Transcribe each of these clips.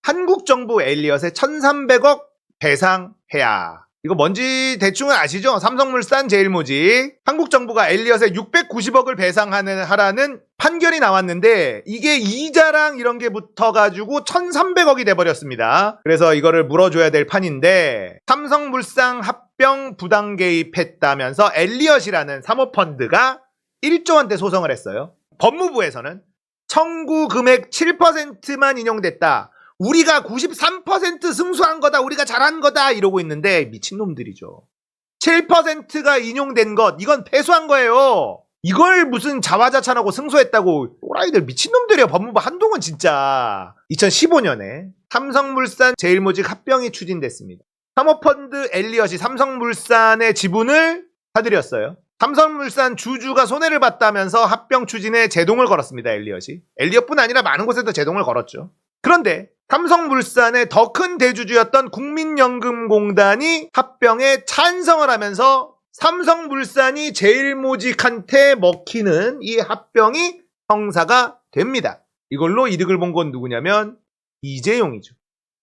한국 정부 엘리엇에 1,300억 배상해야. 이거 뭔지 대충은 아시죠? 삼성물산 제일모직. 한국 정부가 엘리엇에 690억을 배상하라는 판결이 나왔는데 이게 이자랑 이런 게 붙어가지고 1,300억이 돼버렸습니다. 그래서 이거를 물어줘야 될 판인데 삼성물산 합병 부당 개입했다면서 엘리엇이라는 사모펀드가 1조 원대 소송을 했어요. 법무부에서는 청구 금액 7%만 인용됐다. 우리가 93% 승소한 거다. 우리가 잘한 거다. 이러고 있는데 미친놈들이죠. 7%가 인용된 것 이건 패소한 거예요. 이걸 무슨 자화자찬하고 승소했다고. 또라이들 미친놈들이에요. 법무부 한동훈 진짜. 2015년에 삼성물산 제일모직 합병이 추진됐습니다. 사모펀드 엘리엇이 삼성물산의 지분을 사들였어요. 삼성물산 주주가 손해를 봤다면서 합병 추진에 제동을 걸었습니다. 엘리엇이. 엘리엇뿐 아니라 많은 곳에도 제동을 걸었죠. 그런데 삼성물산의 더 큰 대주주였던 국민연금공단이 합병에 찬성을 하면서 삼성물산이 제일모직한테 먹히는 이 합병이 성사가 됩니다. 이걸로 이득을 본 건 누구냐면 이재용이죠.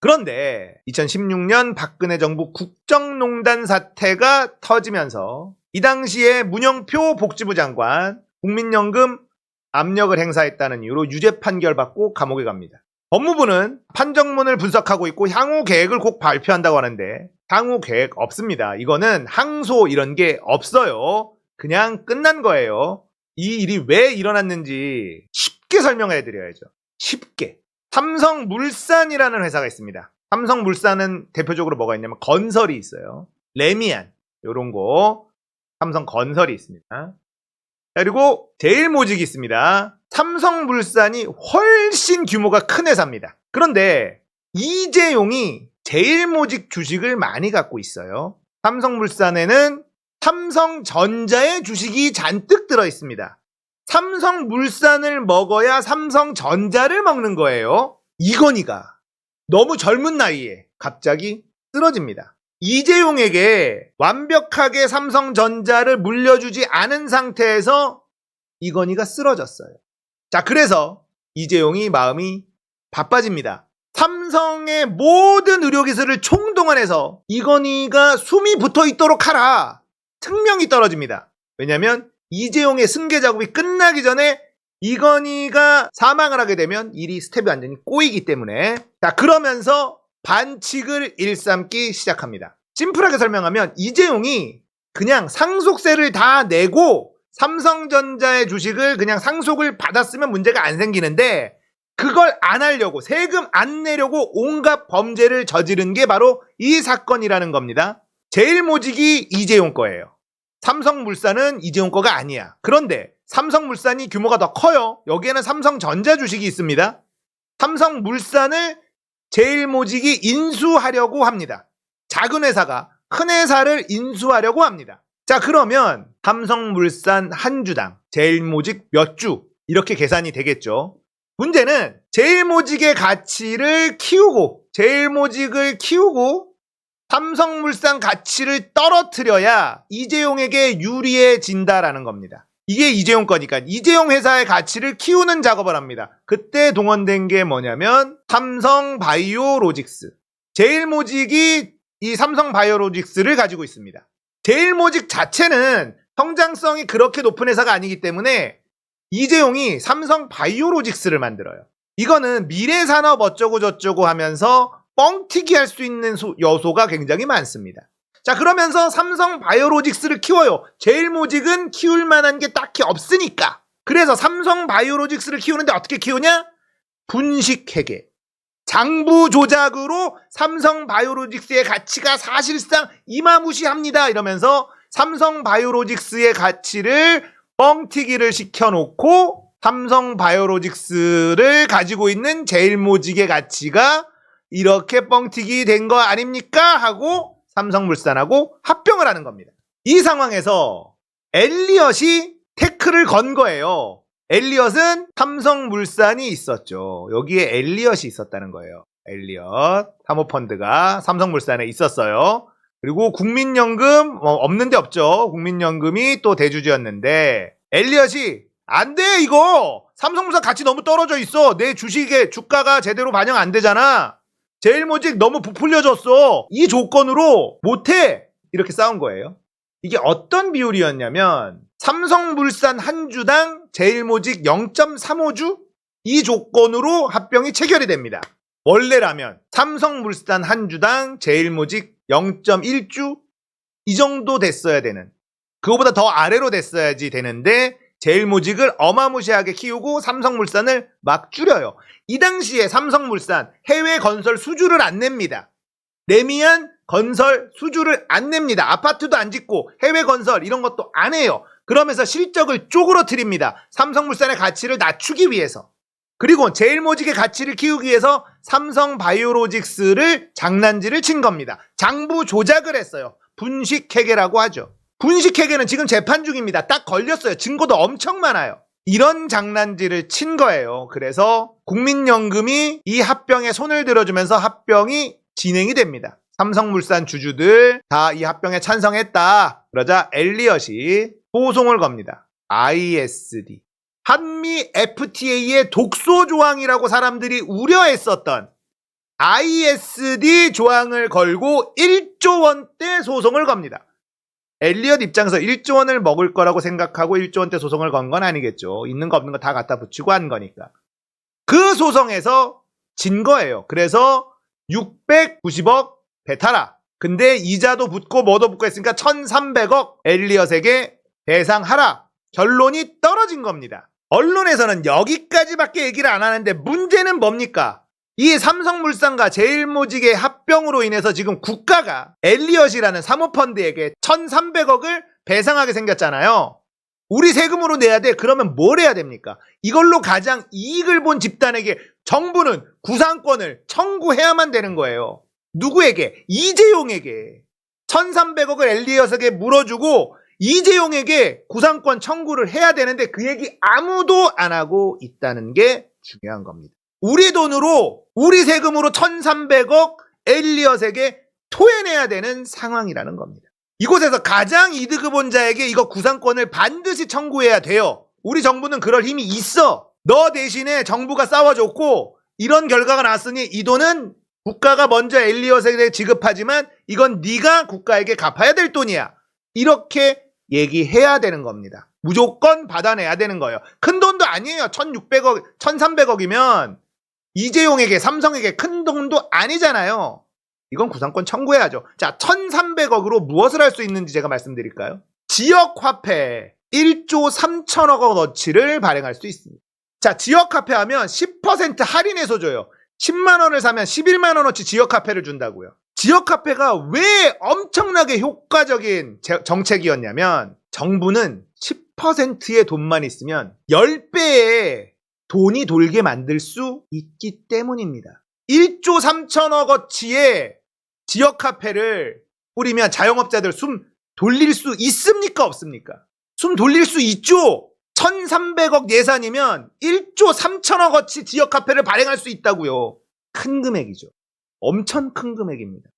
그런데 2016년 박근혜 정부 국정농단 사태가 터지면서 이 당시에 문영표 복지부 장관 국민연금 압력을 행사했다는 이유로 유죄 판결 받고 감옥에 갑니다. 법무부는 판정문을 분석하고 있고 향후 계획을 꼭 발표한다고 하는데 향후 계획 없습니다. 이거는 항소 이런 게 없어요. 그냥 끝난 거예요. 이 일이 왜 일어났는지 쉽게 설명해 드려야죠. 쉽게. 삼성물산이라는 회사가 있습니다. 삼성물산은 대표적으로 뭐가 있냐면 건설이 있어요. 레미안 이런 거 삼성건설이 있습니다. 그리고 제일모직이 있습니다. 삼성물산이 훨씬 규모가 큰 회사입니다. 그런데 이재용이 제일모직 주식을 많이 갖고 있어요. 삼성물산에는 삼성전자의 주식이 잔뜩 들어있습니다. 삼성물산을 먹어야 삼성전자를 먹는 거예요. 이건희가 너무 젊은 나이에 갑자기 쓰러집니다. 이재용에게 완벽하게 삼성전자를 물려주지 않은 상태에서 이건희가 쓰러졌어요. 자, 그래서 이재용이 마음이 바빠집니다. 삼성의 모든 의료기술을 총동원해서 이건희가 숨이 붙어 있도록 하라. 특명이 떨어집니다. 왜냐하면 이재용의 승계 작업이 끝나기 전에 이건희가 사망을 하게 되면 일이 스텝이 완전히 꼬이기 때문에 자, 그러면서 반칙을 일삼기 시작합니다. 심플하게 설명하면 이재용이 그냥 상속세를 다 내고 삼성전자의 주식을 그냥 상속을 받았으면 문제가 안 생기는데 그걸 안 하려고 세금 안 내려고 온갖 범죄를 저지른 게 바로 이 사건이라는 겁니다. 제일모직이 이재용 거예요. 삼성물산은 이재용 거가 아니야. 그런데 삼성물산이 규모가 더 커요. 여기에는 삼성전자 주식이 있습니다. 삼성물산을 제일모직이 인수하려고 합니다. 작은 회사가 큰 회사를 인수하려고 합니다. 자, 그러면 삼성물산 한 주당 제일모직 몇 주 이렇게 계산이 되겠죠. 문제는 제일모직의 가치를 키우고 제일모직을 키우고 삼성물산 가치를 떨어뜨려야 이재용에게 유리해진다라는 겁니다. 이게 이재용 거니까 이재용 회사의 가치를 키우는 작업을 합니다. 그때 동원된 게 뭐냐면 삼성바이오로직스. 제일모직이 이 삼성바이오로직스를 가지고 있습니다. 제일모직 자체는 성장성이 그렇게 높은 회사가 아니기 때문에 이재용이 삼성바이오로직스를 만들어요. 이거는 미래산업 어쩌고 저쩌고 하면서 뻥튀기 할 수 있는 요소가 굉장히 많습니다. 자, 그러면서 삼성바이오로직스를 키워요. 제일모직은 키울 만한 게 딱히 없으니까. 그래서 삼성바이오로직스를 키우는데 어떻게 키우냐? 분식회계. 장부 조작으로 삼성바이오로직스의 가치가 사실상 이마무시합니다. 이러면서 삼성바이오로직스의 가치를 뻥튀기를 시켜놓고 삼성바이오로직스를 가지고 있는 제일모직의 가치가 이렇게 뻥튀기 된 거 아닙니까? 하고 삼성물산하고 합병을 하는 겁니다. 이 상황에서 엘리엇이 태클을 건 거예요. 엘리엇은 삼성물산이 있었죠. 여기에 엘리엇이 있었다는 거예요. 엘리엇 사모펀드가 삼성물산에 있었어요. 그리고 국민연금 없는 데 없죠. 국민연금이 또 대주주였는데 엘리엇이 안 돼 이거 삼성물산 가치 너무 떨어져 있어. 내 주식의 주가가 제대로 반영 안 되잖아. 제일모직 너무 부풀려졌어. 이 조건으로 못해. 이렇게 싸운 거예요. 이게 어떤 비율이었냐면 삼성물산 한 주당 제일모직 0.35주? 이 조건으로 합병이 체결이 됩니다. 원래라면 삼성물산 한 주당 제일모직 0.1주? 이 정도 됐어야 되는, 그거보다 더 아래로 됐어야지 되는데 제일모직을 어마무시하게 키우고 삼성물산을 막 줄여요. 이 당시에 삼성물산 해외 건설 수주를 안 냅니다. 내미안 건설 수주를 안 냅니다. 아파트도 안 짓고 해외 건설 이런 것도 안 해요. 그러면서 실적을 쪼그러뜨립니다. 삼성물산의 가치를 낮추기 위해서. 그리고 제일모직의 가치를 키우기 위해서 삼성바이오로직스를 장난질을 친 겁니다. 장부 조작을 했어요. 분식회계라고 하죠. 분식회계는 지금 재판 중입니다. 딱 걸렸어요. 증거도 엄청 많아요. 이런 장난질을 친 거예요. 그래서 국민연금이 이 합병에 손을 들어주면서 합병이 진행이 됩니다. 삼성물산 주주들 다 이 합병에 찬성했다. 그러자 엘리엇이 소송을 겁니다. ISD. 한미 FTA의 독소 조항이라고 사람들이 우려했었던 ISD 조항을 걸고 1조 원대 소송을 겁니다. 엘리엇 입장에서 1조 원을 먹을 거라고 생각하고 1조 원대 소송을 건 건 아니겠죠. 있는 거 없는 거 다 갖다 붙이고 한 거니까. 그 소송에서 진 거예요. 그래서 690억 배타라. 근데 이자도 붙고 뭐도 붙고 했으니까 1300억 엘리엇에게 배상하라. 결론이 떨어진 겁니다. 언론에서는 여기까지밖에 얘기를 안 하는데 문제는 뭡니까? 이 삼성물산과 제일모직의 합병으로 인해서 지금 국가가 엘리엇이라는 사모펀드에게 1300억을 배상하게 생겼잖아요. 우리 세금으로 내야 돼. 그러면 뭘 해야 됩니까? 이걸로 가장 이익을 본 집단에게 정부는 구상권을 청구해야만 되는 거예요. 누구에게? 이재용에게. 1300억을 엘리엇에게 물어주고 이재용에게 구상권 청구를 해야 되는데 그 얘기 아무도 안 하고 있다는 게 중요한 겁니다. 우리 돈으로 우리 세금으로 1300억 엘리엇에게 토해내야 되는 상황이라는 겁니다. 이곳에서 가장 이득을 본 자에게 이거 구상권을 반드시 청구해야 돼요. 우리 정부는 그럴 힘이 있어. 너 대신에 정부가 싸워줬고 이런 결과가 났으니 이 돈은 국가가 먼저 엘리엇에게 지급하지만 이건 네가 국가에게 갚아야 될 돈이야. 이렇게 얘기해야 되는 겁니다. 무조건 받아내야 되는 거예요. 큰 돈도 아니에요. 1600억, 1300억이면 이재용에게, 삼성에게 큰 돈도 아니잖아요. 이건 구상권 청구해야죠. 자, 1300억으로 무엇을 할 수 있는지 제가 말씀드릴까요? 지역화폐 1조 3천억 원어치를 발행할 수 있습니다. 자, 지역화폐 하면 10% 할인해서 줘요. 10만 원을 사면 11만 원어치 지역화폐를 준다고요. 지역화폐가 왜 엄청나게 효과적인 정책이었냐면 정부는 10%의 돈만 있으면 10배의 돈이 돌게 만들 수 있기 때문입니다. 1조 3천억어치의 지역화폐를 뿌리면 자영업자들 숨 돌릴 수 있습니까? 없습니까? 숨 돌릴 수 있죠. 1300억 예산이면 1조 3천억어치 지역화폐를 발행할 수 있다고요. 큰 금액이죠. 엄청 큰 금액입니다.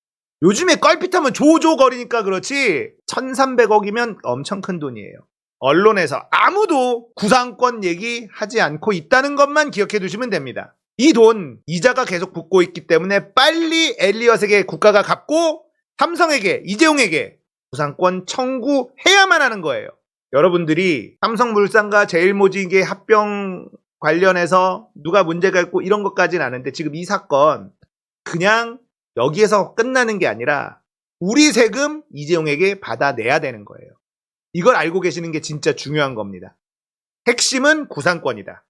요즘에 껄핏하면 조조거리니까 그렇지 1300억이면 엄청 큰 돈이에요. 언론에서 아무도 구상권 얘기하지 않고 있다는 것만 기억해 두시면 됩니다. 이 돈 이자가 계속 붙고 있기 때문에 빨리 엘리엇에게 국가가 갚고 삼성에게, 이재용에게 구상권 청구해야만 하는 거예요. 여러분들이 삼성물산과 제일모직의 합병 관련해서 누가 문제가 있고 이런 것까지는 아는데 지금 이 사건 그냥 여기에서 끝나는 게 아니라 우리 세금 이재용에게 받아내야 되는 거예요. 이걸 알고 계시는 게 진짜 중요한 겁니다. 핵심은 구상권이다.